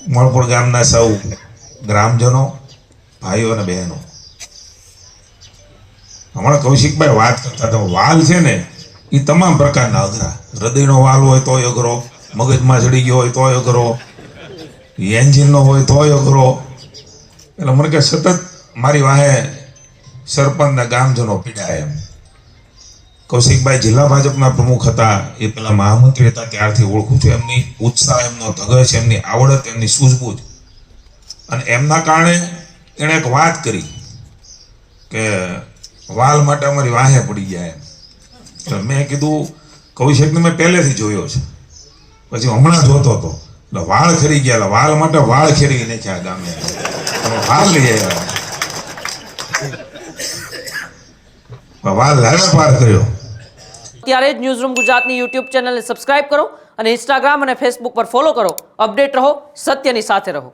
મળપુર ગામના સૌ ગ્રામજનો, ભાઈઓ અને બહેનો, હમણાં કૌશિકભાઈ વાત કરતા હતા, વાલ છે ને એ તમામ પ્રકારના અઘરા, હૃદયનો વાલ હોય તોય અઘરો, મગજમાં ચડી ગયો હોય તોય અઘરો, એન્જિનનો હોય તોય અઘરો. એટલે મને કે સતત મારી વાહે સરપંચના ગામજનો પીડાય એમ. કૌશિકભાઈ જિલ્લા ભાજપના પ્રમુખ હતા, એ પેલા મહામંત્રી હતા ત્યારથી ઓળખું છું. એમની ઉત્સાહ, એમનો ધગશ, એમની આવડત, એમની સૂઝબૂઝ, અને એમના કારણે એણે એક વાત કરી કે વાલ માટે અમારી વાહે પડી ગયા એમ. એટલે મેં કીધું કૌશિકને મેં પહેલેથી જોયો છે, પછી હમણાં જોતો હતો, એટલે વાળ ખરી ગયા, એટલે વાલ માટે વાળ ખેરી નાખ્યા ગામે, વાલ લઈ આવ્યા, વાલ લાવ્યા પાર કર્યો. ત્યારે જ ન્યૂઝરૂમ ગુજરાતની યુટ્યુબ ચેનલને સબસ્ક્રાઇબ કરો અને ઇન્સ્ટાગ્રામ અને ફેસબુક પર ફોલો કરો. અપડેટ રહો, સત્યની સાથે રહો.